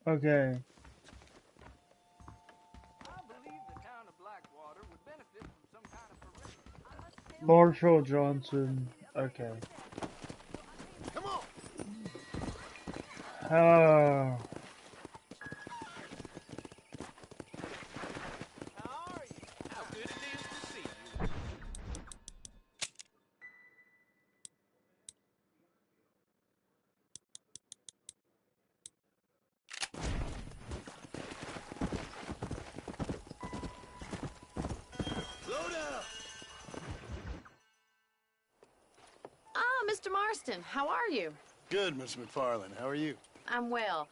Okay. Marshall Johnson. Okay. Come on. Uh, How are you? How good it is to see you. Slow down. Ah, Mr. Marston, how are you? Good, Miss McFarland. How are you? I'm well.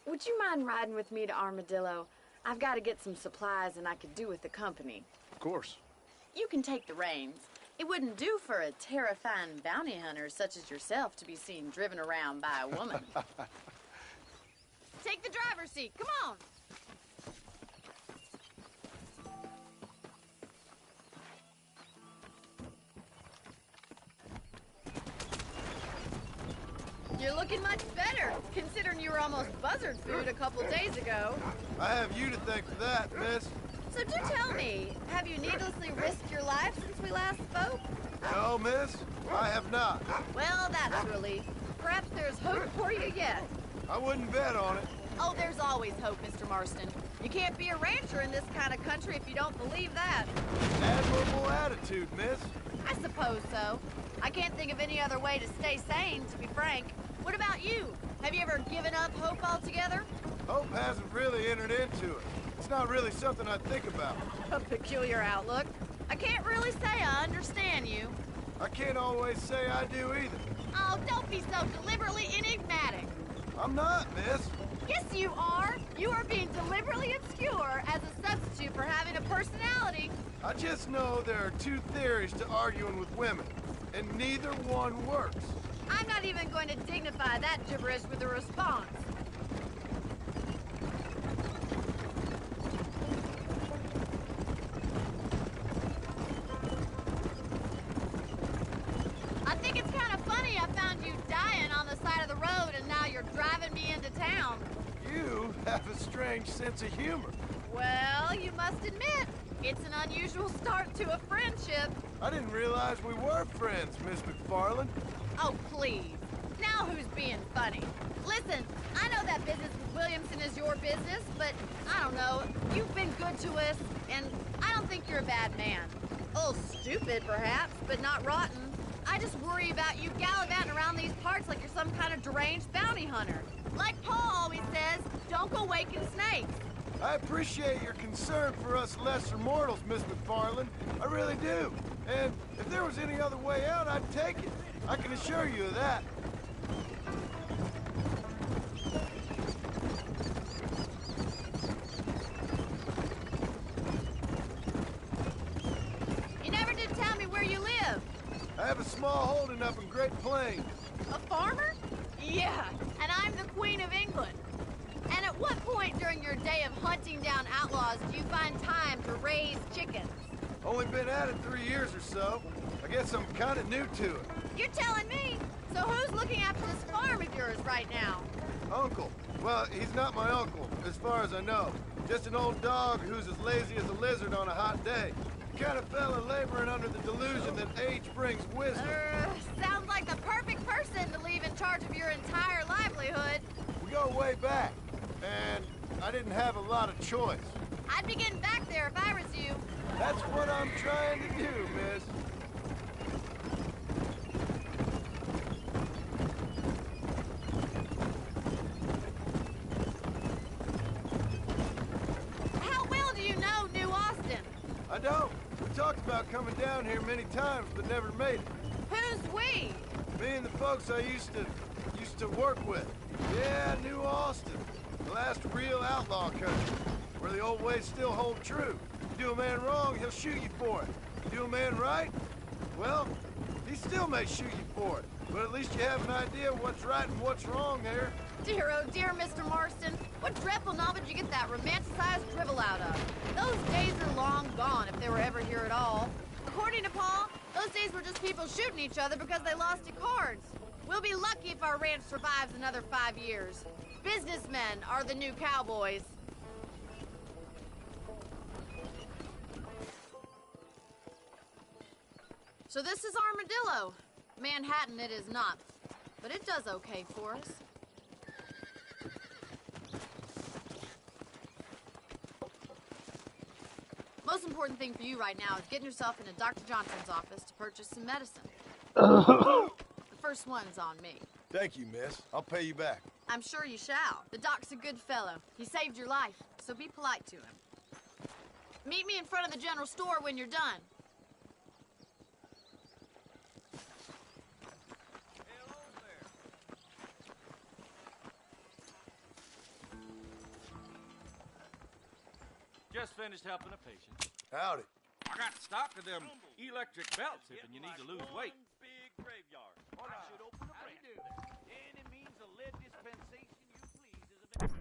Would you mind riding with me to Armadillo? I've got to get some supplies and I could do with the company. Of course. You can take the reins. It wouldn't do for a terrifying bounty hunter such as yourself to be seen driven around by a woman. Take the driver's seat. Come on. You're looking much better, considering you were almost buzzard food a couple days ago. I have you to thank for that, miss. So do tell me, have you needlessly risked your life since we last spoke? No, miss, I have not. Well, that's a relief. Perhaps there's hope for you yet. I wouldn't bet on it. Oh, there's always hope, Mr. Marston. You can't be a rancher in this kind of country if you don't believe that. Admirable attitude, miss. I suppose so. I can't think of any other way to stay sane, to be frank. What about you? Have you ever given up hope altogether? Hope hasn't really entered into it. It's not really something I think about. A peculiar outlook. I can't really say I understand you. I can't always say I do either. Oh, don't be so deliberately enigmatic. I'm not, miss. Yes, you are. You are being deliberately obscure as a substitute for having a personality. I just know there are two theories to arguing with women, and neither one works. I'm not even going to dignify that gibberish with a response. I think it's kind of funny I found you dying on the side of the road and now you're driving me into town. You have a strange sense of humor. Well, you must admit, it's an unusual start to a friendship. I didn't realize we were friends, Miss McFarland. Oh, please. Now who's being funny? Listen, I know that business with Williamson is your business, but I don't know. You've been good to us, and I don't think you're a bad man. A little stupid, perhaps, but not rotten. I just worry about you gallivanting around these parts like you're some kind of deranged bounty hunter. Like Paul always says, don't go waking snakes. I appreciate your concern for us lesser mortals, Miss McFarland. I really do. And if there was any other way out, I'd take it. I can assure you of that. You never did tell me where you live. I have a small holding up in Great Plains. A farmer? Yeah, and I'm the Queen of England. And at what point during your day of hunting down outlaws do you find time to raise chickens? Only been at it 3 years or so. I guess I'm kind of new to it. You're telling me? So who's looking after this farm of yours right now? Uncle. Well, he's not my uncle, as far as I know. Just an old dog who's as lazy as a lizard on a hot day. The kind of fella laboring under the delusion that age brings wisdom. Sounds like the perfect person to leave in charge of your entire livelihood. We go way back, and I didn't have a lot of choice. I'd be getting back there if I was you. That's what I'm trying to do, miss. How well do you know New Austin? I don't. We talked about coming down here many times, but never made it. Who's we? Me and the folks I used to work with. Yeah, New Austin. The last real outlaw country, where the old ways still hold true. You do a man wrong, he'll shoot you for it. You do a man right, well, he still may shoot you for it. But at least you have an idea of what's right and what's wrong there. Dear, oh dear, Mr. Marston. What dreadful novel did you get that romanticized drivel out of? Those days are long gone, if they were ever here at all. According to Paul, those days were just people shooting each other because they lost at cards. We'll be lucky if our ranch survives another 5 years. Businessmen are the new cowboys. So this is Armadillo. Manhattan it is not, but it does okay for us. Most important thing for you right now is getting yourself into Dr. Johnson's office to purchase some medicine. The first one's on me. Thank you, miss. I'll pay you back. I'm sure you shall. The doc's a good fellow. He saved your life, so be polite to him. Meet me in front of the general store when you're done. Hello there. Just finished helping a patient. Howdy. I got stock of them electric belts if you need to lose weight. Big graveyard. I should open a branch there. Any means of lead dispensation you please is a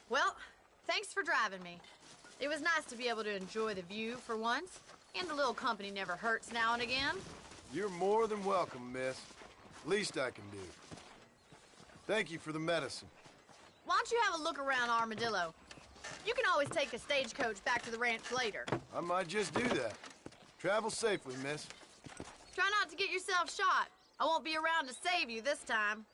Well, thanks for driving me. It was nice to be able to enjoy the view for once, and a little company never hurts now and again. You're more than welcome, miss. Least I can do. Thank you for the medicine. Why don't you have a look around Armadillo? You can always take a stagecoach back to the ranch later. I might just do that. Travel safely, miss. Try not to get yourself shot. I won't be around to save you this time.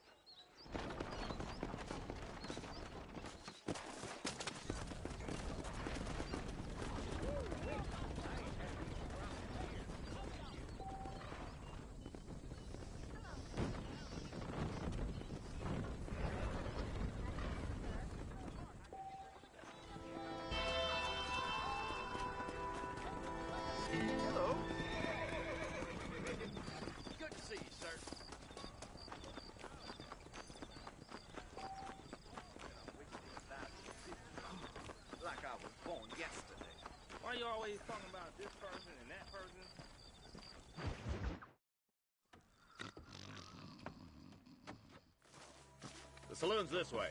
Hello. Good to see you, sir. Like I was born yesterday. Why you always talking about this person and that person? The saloon's this way.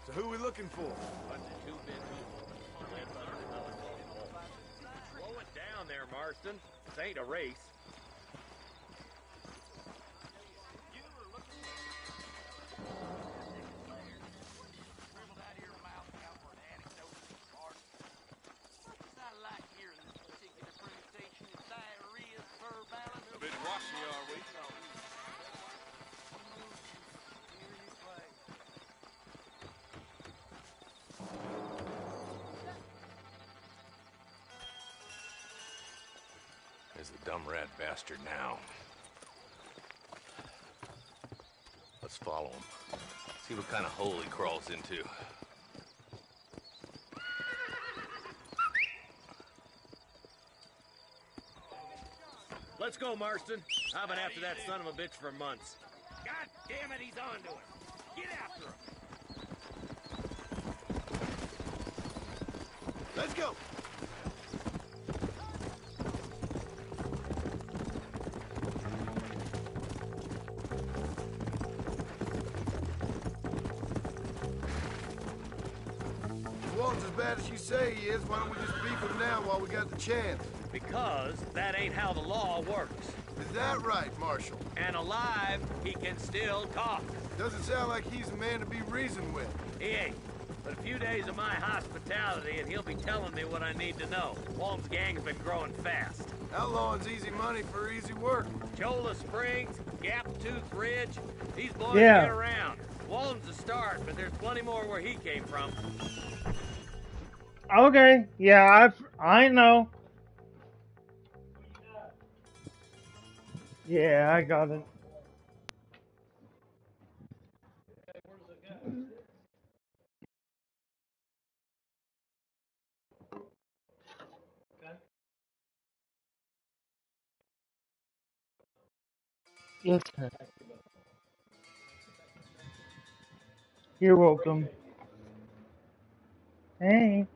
So who we looking for? Bunch of two-bedrooms. Slow it down there, Marston. This ain't a race. You were looking dribbled out of your mouth now for an anecdote, Martin. I like hearing this particular presentation is diarrhea, fur balance. A bit washy, are we? There's the dumb rat bastard now. Let's follow him. See what kind of hole he crawls into. Let's go, Marston. I've been after that son of a bitch for months. God damn it, he's on to it. Get after him. Let's go. If Walton's as bad as you say he is, why don't we just beef him now while we got the chance? Because that ain't how the law works. Is that right, Marshal? And alive, he can still talk. Doesn't sound like he's a man to be reasoned with. He ain't. But a few days of my hospitality and he'll be telling me what I need to know. Walton's gang's been growing fast. Outlawing's easy money for easy work. Cholla Springs, Gap Tooth Ridge, these boys Yeah. get around. Walton's a start, but there's plenty more where he came from. Okay, yeah, I know. Yeah, I got it. Yes, sir. You're welcome. Hey.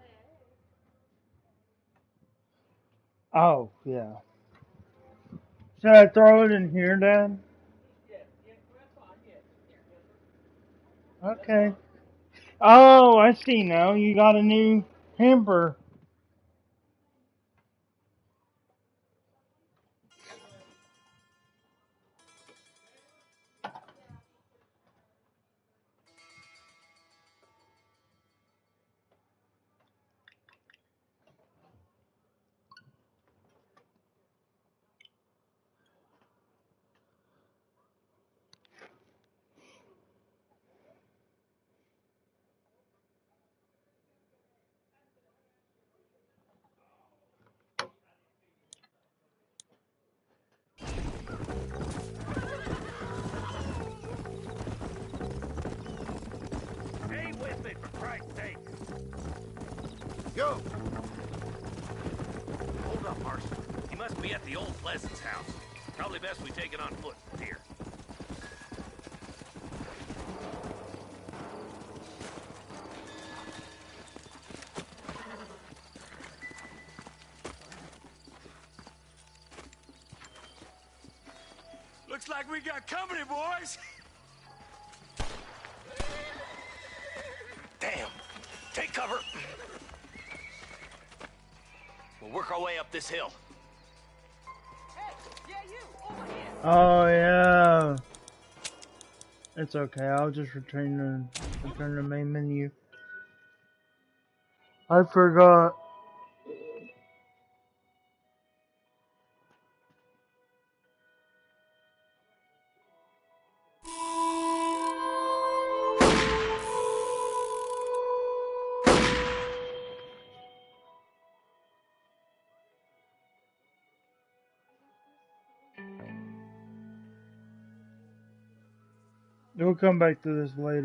Oh, yeah. Should I throw it in here, Dad? Okay. Oh, I see now. You got a new hamper. Stay with me, for Christ's sake. Go! Hold up, Marshal. He must be at the old Pleasance house. Probably best we take it on foot from here. Looks like we got company, boys! Damn! Take cover! We'll work our way up this hill. Hey, yeah, you, over here. Oh yeah. It's okay. I'll just return the main menu. I forgot. We'll come back to this later.